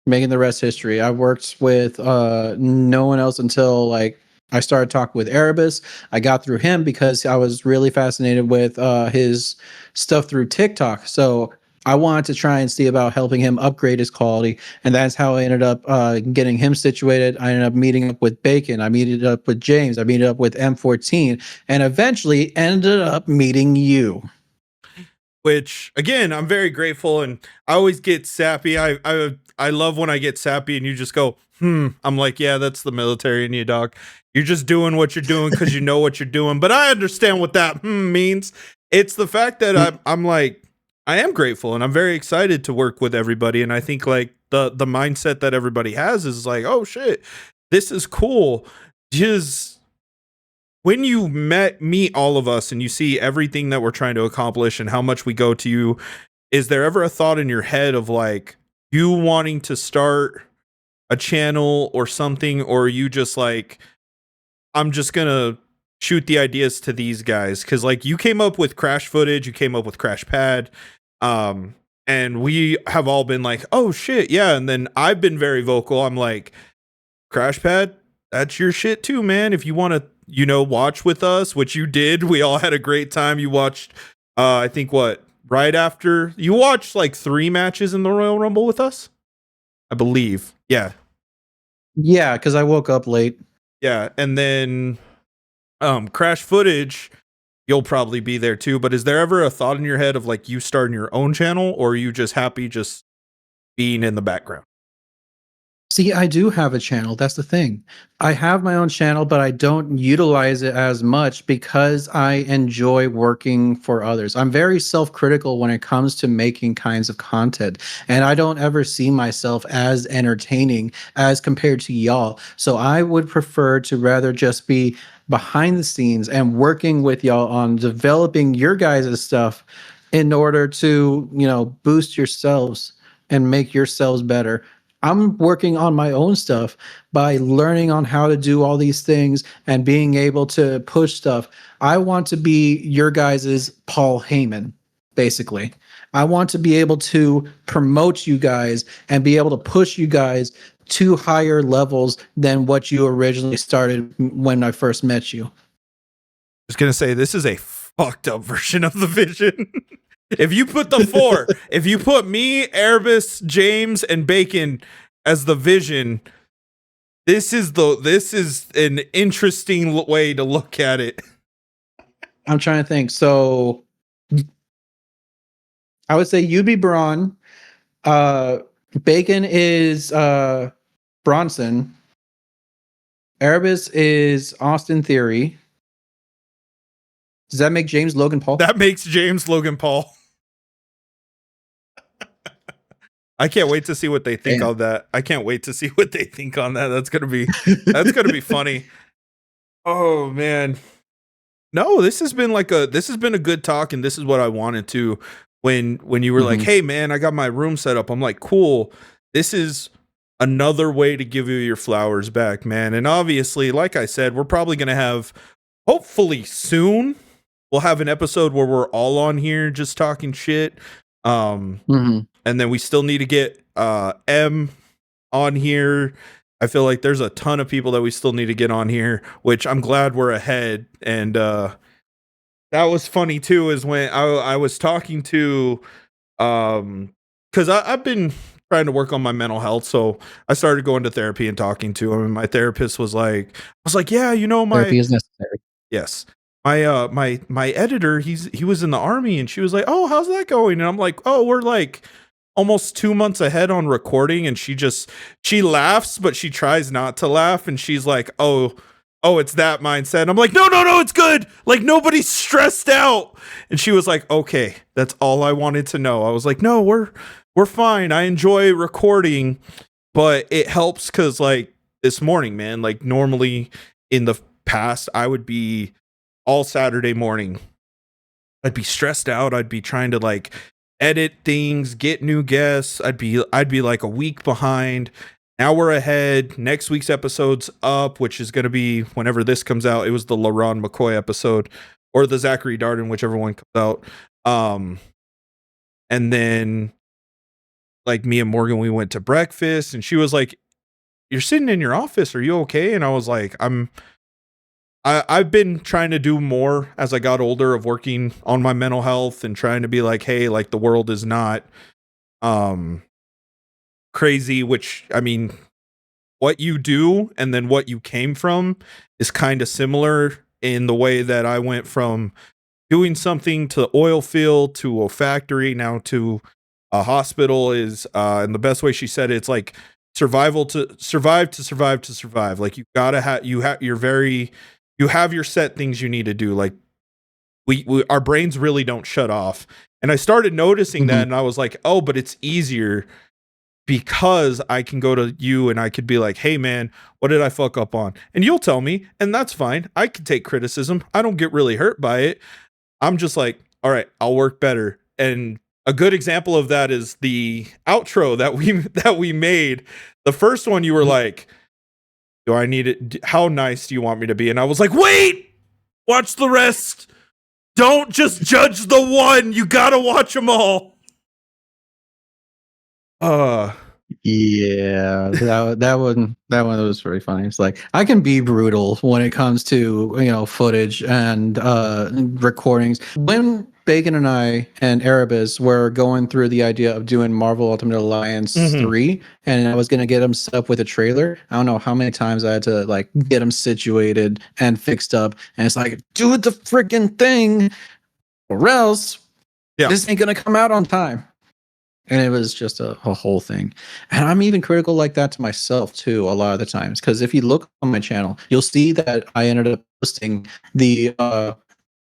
making the rest history. I worked with no one else until I started talking with Erebusv. I got through him because I was really fascinated with his stuff through TikTok. So I wanted to try and see about helping him upgrade his quality. And that's how I ended up getting him situated. I ended up meeting up with Bacon. I meeted up with James. I meeted up with M14. And eventually ended up meeting you. Which, again, I'm very grateful. And I always get sappy. I love when I get sappy and you just go, I'm like, yeah, that's the military in you, dog. You're just doing what you're doing because you know what you're doing. But I understand what that means. It's the fact that I'm like, I am grateful and I'm very excited to work with everybody. And I think like the mindset that everybody has is like, oh shit, this is cool. Just when you meet all of us and you see everything that we're trying to accomplish and how much we go to you, is there ever a thought in your head of like you wanting to start a channel or something, or are you just like, I'm just gonna shoot the ideas to these guys? Because like you came up with Crash Footage, you came up with Crash Pad, and we have all been like, oh shit, yeah. And then I've been very vocal. I'm like, Crash Pad, that's your shit too, man. If you want to, watch with us, which you did, we all had a great time. You watched, I think right after you watched like 3 matches in the Royal Rumble with us, I believe. Yeah. Yeah, because I woke up late. Yeah, and then Crash Footage, you'll probably be there too, but is there ever a thought in your head of like you starting your own channel, or are you just happy just being in the background? See, I do have a channel. That's the thing. I have my own channel, but I don't utilize it as much because I enjoy working for others. I'm very self-critical when it comes to making kinds of content, and I don't ever see myself as entertaining as compared to y'all. So I would prefer to rather just be behind the scenes and working with y'all on developing your guys' stuff in order to, boost yourselves and make yourselves better. I'm working on my own stuff by learning on how to do all these things and being able to push stuff. I want to be your guys' Paul Heyman, basically. I want to be able to promote you guys and be able to push you guys to higher levels than what you originally started when I first met you. I was going to say, this is a fucked up version of the vision. If you put the 4, if you put me, Erebusv, James, and Bacon as the vision, this is an interesting way to look at it. I'm trying to think. So I would say you'd be Braun. Bacon is Bronson. Erebusv is Austin Theory. Does that make James Logan Paul? That makes James Logan Paul. I can't wait to see what they think on that. That's gonna be funny. Oh man. No, this has been a good talk, and this is what I wanted to when you were like, hey man, I got my room set up. I'm like, cool. This is another way to give you your flowers back, man. And obviously, like I said, we're probably gonna have, hopefully soon, we'll have an episode where we're all on here just talking shit. And then we still need to get M on here. I feel like there's a ton of people that we still need to get on here, which I'm glad we're ahead. And that was funny too, is when I was talking to, because I've been trying to work on my mental health, so I started going to therapy and talking to him. And my therapist was like, yeah, you know, my therapy is necessary. Yes. My editor, he was in the army, and she was like, oh, how's that going? And I'm like, oh, we're like almost 2 months ahead on recording. And she laughs, but she tries not to laugh. And she's like, oh, it's that mindset. And I'm like, no, it's good. Like, nobody's stressed out. And she was like, okay, that's all I wanted to know. I was like, no, we're fine. I enjoy recording, but it helps because, like, this morning, man, like, normally in the past, I would be all Saturday morning, I'd be stressed out. I'd be trying to like edit things, get new guests. I'd be like a week behind. Now we're ahead. Next week's episode's up, which is going to be whenever this comes out. It was the LaRon McCoy episode, or the Zachary Darden, whichever one comes out. And then like me and Morgan, we went to breakfast, and she was like, you're sitting in your office. Are you okay? And I was like, I've been trying to do more as I got older of working on my mental health and trying to be like, hey, like the world is not crazy, which, I mean, what you do and then what you came from is kind of similar in the way that I went from doing something to oil field to a factory, now to a hospital is, and the best way she said it, it's like survival to survive to survive to survive. Like you gotta have, you have your set things you need to do. Like we our brains really don't shut off. And I started noticing that, and I was like, oh, but it's easier because I can go to you and I could be like, hey man, what did I fuck up on? And you'll tell me, and that's fine. I can take criticism. I don't get really hurt by it. I'm just like, all right, I'll work better. And a good example of that is the outro that we made. The first one, you were like, do I need it? How nice do you want me to be? And I was like, wait, watch the rest. Don't just judge the one. You gotta watch them all. Yeah, that one was very funny. It's like, I can be brutal when it comes to, you know, footage and recordings. When Bacon and I and Erebusv were going through the idea of doing Marvel Ultimate Alliance 3, and I was gonna get them set up with a trailer. I don't know how many times I had to like get them situated and fixed up, and it's like, do the freaking thing, or else this ain't gonna come out on time. And it was just a whole thing. And I'm even critical like that to myself too, a lot of the times. Because if you look on my channel, you'll see that I ended up posting the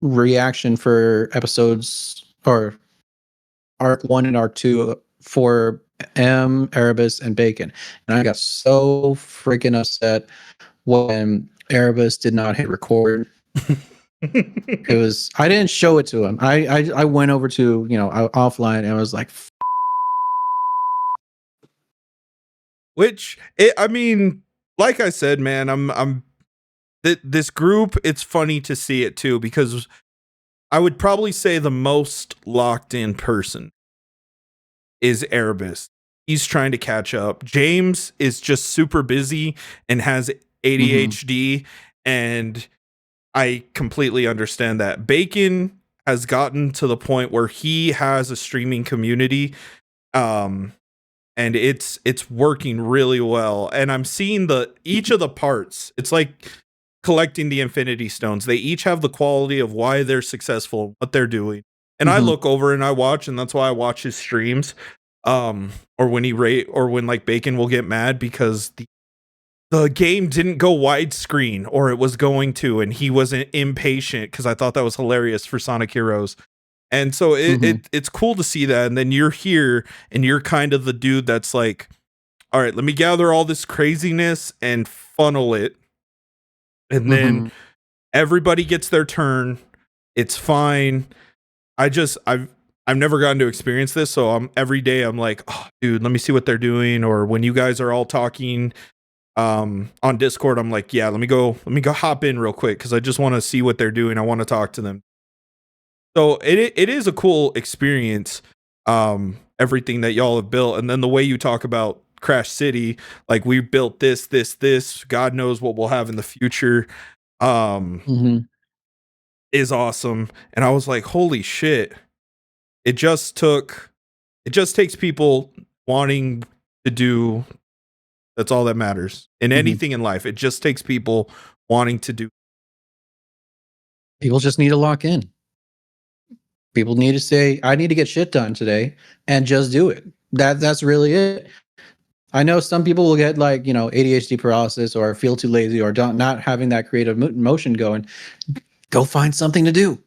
reaction for episodes, or arc 1 and arc 2 for M, Erebusv, and Bacon. And I got so freaking upset when Erebusv did not hit record. It was, I didn't show it to him. I went over to, you know, offline, and I was like, which I mean, like I said, man, this group, it's funny to see it too, because I would probably say the most locked in person is Erebusv. He's trying to catch up. James is just super busy and has ADHD, and I completely understand that. Bacon has gotten to the point where he has a streaming community, and and it's working really well. And I'm seeing each of the parts. It's like collecting the Infinity Stones. They each have the quality of why they're successful, what they're doing. And I look over and I watch, and that's why I watch his streams. Or when or when like Bacon will get mad because the game didn't go widescreen, or it was going to, and he wasn't impatient because I thought that was hilarious for Sonic Heroes. And so it's cool to see that. And then you're here and you're kind of the dude that's like, all right, let me gather all this craziness and funnel it. And then everybody gets their turn. It's fine. I've never gotten to experience this. So every day I'm like, oh, dude, let me see what they're doing. Or when you guys are all talking on Discord, I'm like, yeah, let me go hop in real quick because I just want to see what they're doing. I want to talk to them. So it is a cool experience, everything that y'all have built. And then the way you talk about Crash City, like we built this, God knows what we'll have in the future, is awesome. And I was like, holy shit. It just takes people wanting to do. That's all that matters in anything in life. It just takes people wanting to do. People just need to lock in. People need to say, I need to get shit done today, and just do it. That's really it. I know some people will get like, ADHD paralysis or feel too lazy or not having that creative motion going. Go find something to do.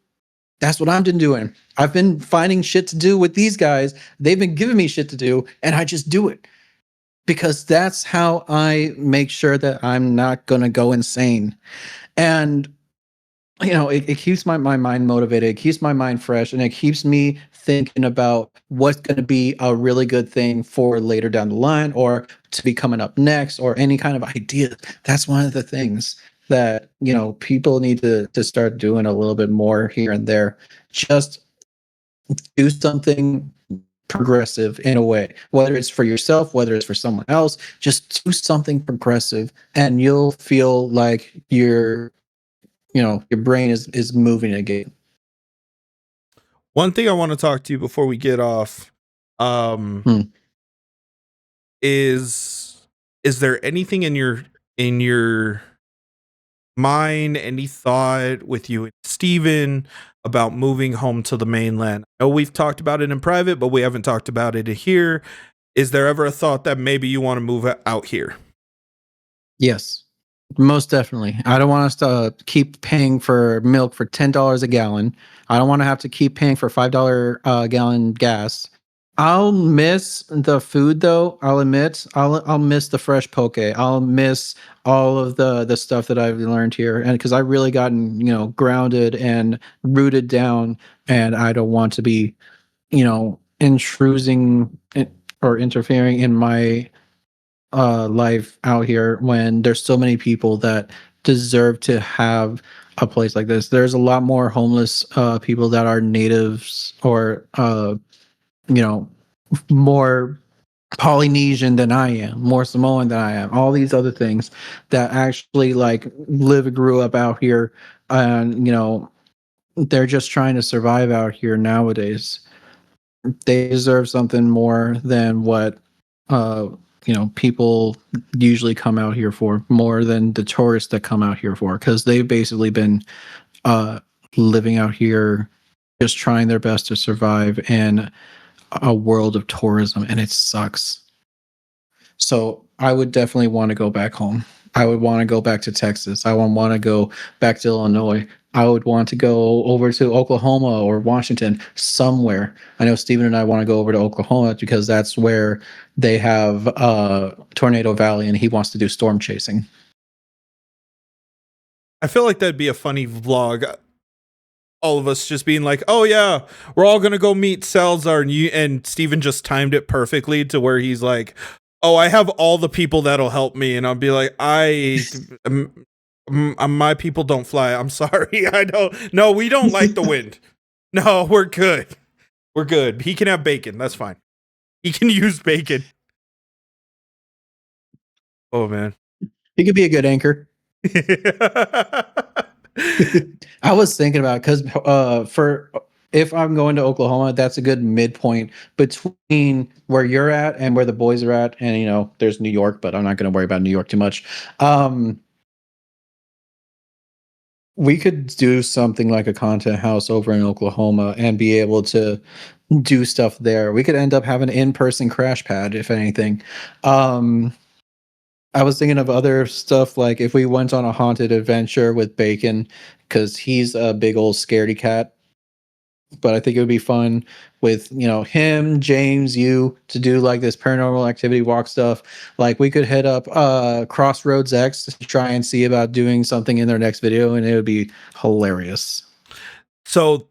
That's what I've been doing. I've been finding shit to do with these guys. They've been giving me shit to do, and I just do it. Because that's how I make sure that I'm not going to go insane. And it keeps my mind motivated, it keeps my mind fresh, and it keeps me thinking about what's going to be a really good thing for later down the line or to be coming up next or any kind of idea. That's one of the things that, people need to start doing a little bit more here and there. Just do something progressive in a way, whether it's for yourself, whether it's for someone else. Just do something progressive and you'll feel like your brain is moving again. One thing I want to talk to you before we get off, is there anything in your mind, any thought with you and Steven about moving home to the mainland? I know we've talked about it in private, but we haven't talked about it here. Is there ever a thought that maybe you want to move out here? Yes, most definitely. I don't want us to keep paying for milk for $10 a gallon. I don't want to have to keep paying for $5 gallon gas. I'll miss the food though. I'll admit, I'll miss the fresh poke. I'll miss all of the stuff that I've learned here, and because I've really gotten grounded and rooted down, and I don't want to be intruding or interfering in my life out here when there's so many people that deserve to have a place like this. There's a lot more homeless people that are natives or more Polynesian than I am, more Samoan than I am, all these other things that actually like live and grew up out here, and they're just trying to survive out here nowadays. They deserve something more than what people usually come out here for, more than the tourists that come out here for, because they've basically been living out here just trying their best to survive in a world of tourism, and it sucks. So I would definitely want to go back home. I would want to go back to Texas. I would want to go back to Illinois. I would want to go over to Oklahoma or Washington, somewhere. I know Steven and I want to go over to Oklahoma because that's where they have Tornado Valley, and he wants to do storm chasing. I feel like that'd be a funny vlog. All of us just being like, oh yeah, we're all gonna go meet Salazar, and Steven just timed it perfectly to where he's like, oh, I have all the people that'll help me, and I'll be like, my people don't fly. I'm sorry. I don't. No, we don't like the wind. No, we're good. We're good. He can have bacon. That's fine. He can use bacon. Oh man. He could be a good anchor. I was thinking about, because for if I'm going to Oklahoma, that's a good midpoint between where you're at and where the boys are at. And, you know, there's New York, but I'm not going to worry about New York too much. We could do something like a content house over in Oklahoma and be able to do stuff there. We could end up having an in-person crash pad, if anything. I was thinking of other stuff, like if we went on a haunted adventure with Bacon, because he's a big old scaredy cat. But I think it would be fun with, you know, him, James, you to do like this paranormal activity walk stuff. Like we could hit up Crossroads X to try and see about doing something in their next video, and it would be hilarious. So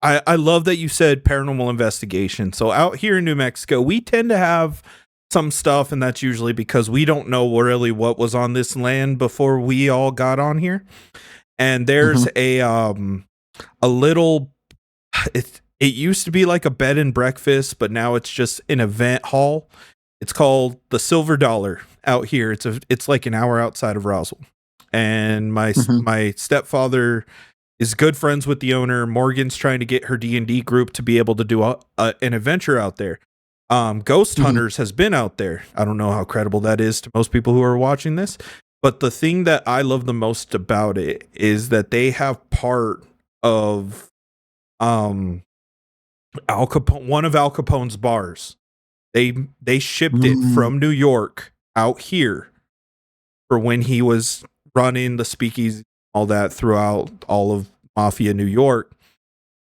I love that you said paranormal investigation. So out here in New Mexico, we tend to have some stuff, and that's usually because we don't know really what was on this land before we all got on here. And there's a little, it used to be like a bed and breakfast, but now it's just an event hall. It's called the Silver Dollar out here. It's like an hour outside of Roswell. And my stepfather is good friends with the owner. Morgan's trying to get her D&D group to be able to do an adventure out there. Ghost Hunters has been out there. I don't know how credible that is to most people who are watching this, but the thing that I love the most about it is that they have part of Al Capone, one of Al Capone's bars. They shipped it from New York out here for when he was running the speakeasy, all that throughout all of Mafia New York.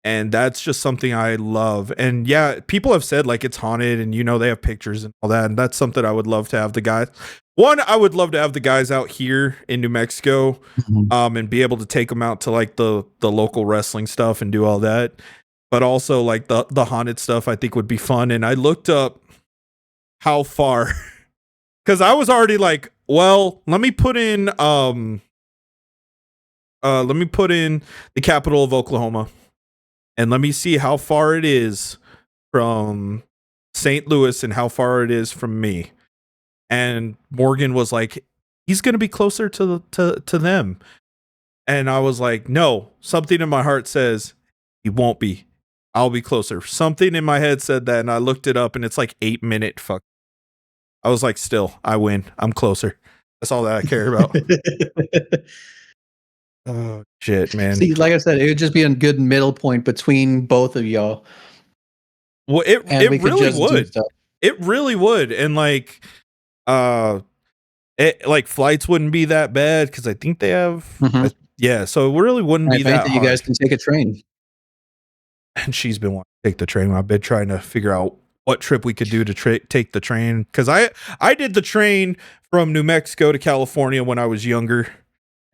And that's just something I love. And yeah, people have said like it's haunted, and you know they have pictures and all that, and that's something I would love to have the guys. One, I would love to have the guys out here in New Mexico, and be able to take them out to like the local wrestling stuff and do all that. But also like the haunted stuff I think would be fun. And I looked up how far, because I was already like, well, let me put in the capital of Oklahoma, and let me see how far it is from St. Louis and how far it is from me. And Morgan was like, he's going to be closer to them. And I was like, no, something in my heart says he won't be. I'll be closer. Something in my head said that, and I looked it up, and it's like 8-minute fuck. I was like, still, I win. I'm closer. That's all that I care about. Oh, shit, man. See, like I said, it would just be a good middle point between both of y'all. Well, it really would. It really would. And like, like flights wouldn't be that bad because I think they have, yeah. So it really wouldn't be that hard. You guys can take a train. And she's been wanting to take the train. I've been trying to figure out what trip we could do to take the train, because I did the train from New Mexico to California when I was younger.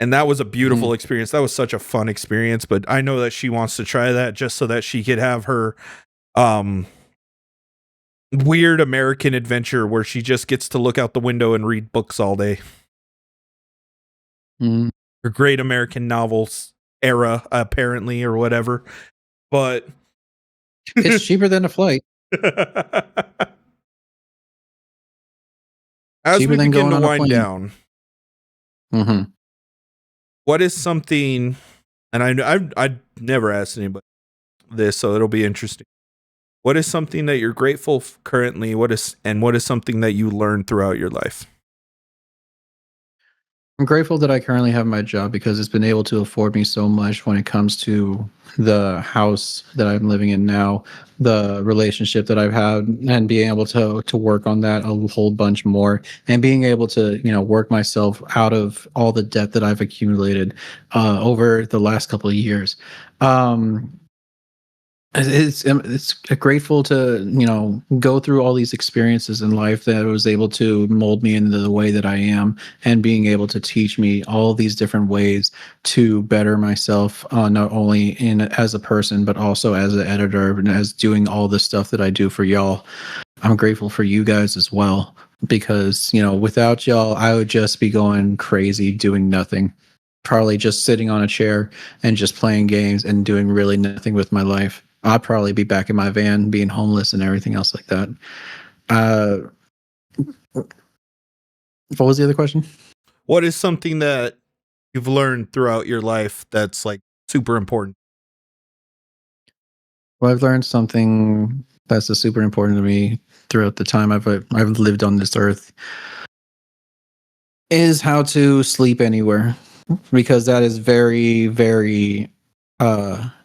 And that was a beautiful experience. That was such a fun experience. But I know that she wants to try that just so that she could have her weird American adventure where she just gets to look out the window and read books all day. Her great American novels era, apparently, or whatever. But it's cheaper than a flight. As cheaper we begin to wind down, what is something, and I never asked anybody this, so it'll be interesting. What is something that you're grateful for currently? What is something that you learned throughout your life? I'm grateful that I currently have my job because it's been able to afford me so much when it comes to the house that I'm living in now, the relationship that I've had, and being able to work on that a whole bunch more, and being able to, you know, work myself out of all the debt that I've accumulated over the last couple of years. It's grateful to, you know, go through all these experiences in life that was able to mold me into the way that I am, and being able to teach me all these different ways to better myself, not only as a person, but also as an editor and as doing all the stuff that I do for y'all. I'm grateful for you guys as well, because, you know, without y'all, I would just be going crazy doing nothing. Probably just sitting on a chair and just playing games and doing really nothing with my life. I'd probably be back in my van being homeless and everything else like that. What was the other question? What is something that you've learned throughout your life that's like super important? Well, I've learned something that's super important to me throughout the time I've lived on this earth is how to sleep anywhere, because that is very, very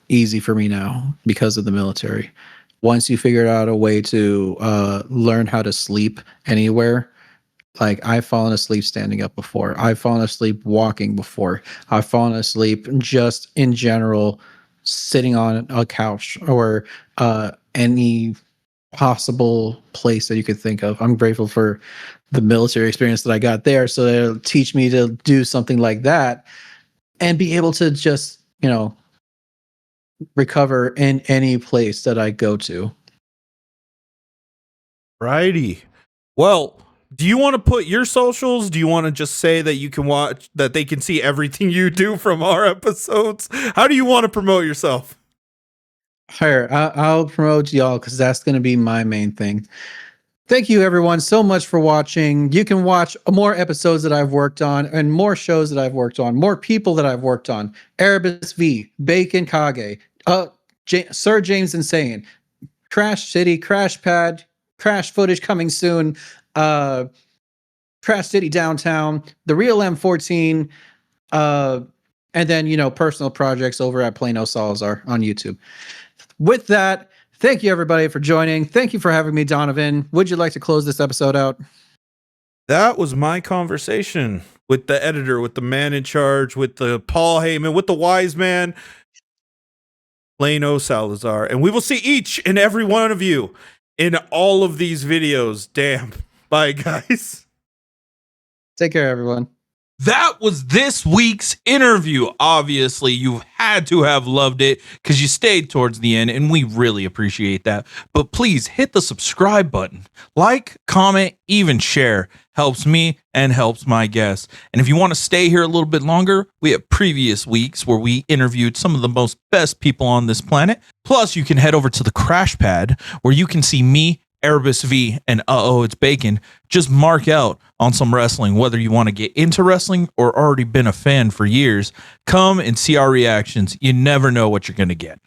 easy for me now because of the military. Once you figure out a way to learn how to sleep anywhere, like I've fallen asleep standing up before, I've fallen asleep walking before, I've fallen asleep just in general sitting on a couch or any possible place that you could think of. I'm grateful for the military experience that I got there, so it'll teach me to do something like that and be able to just, recover in any place that I go to. Righty. Well, do you want to put your socials? Do you want to just say that you can watch, that they can see everything you do from our episodes? How do you want to promote yourself? Here, I'll promote y'all because that's going to be my main thing. Thank you, everyone, so much for watching. You can watch more episodes that I've worked on and more shows that I've worked on, more people that I've worked on. Erebusv, Bacon Kage, Sir James Insane, Crash City, Crash Pad, Crash footage coming soon, Crash City Downtown, The Real M14, and then, personal projects over at Planosalzar on YouTube. With that, thank you, everybody, for joining. Thank you for having me, Donovan. Would you like to close this episode out? That was my conversation with the editor, with the man in charge, with the Paul Heyman, with the wise man, Planosalazar. And we will see each and every one of you in all of these videos. Damn. Bye, guys. Take care, everyone. That was this week's interview. Obviously, you had to have loved it because you stayed towards the end, and we really appreciate that. But please hit the subscribe button. Like, comment, even share. Helps me and helps my guests. And if you want to stay here a little bit longer, we have previous weeks where we interviewed some of the most best people on this planet. Plus, you can head over to the Crash Pad where you can see me, Erebusv, and Uhohitsbacon just mark out on some wrestling. Whether you want to get into wrestling or already been a fan for years, come and see our reactions. You never know what you're going to get.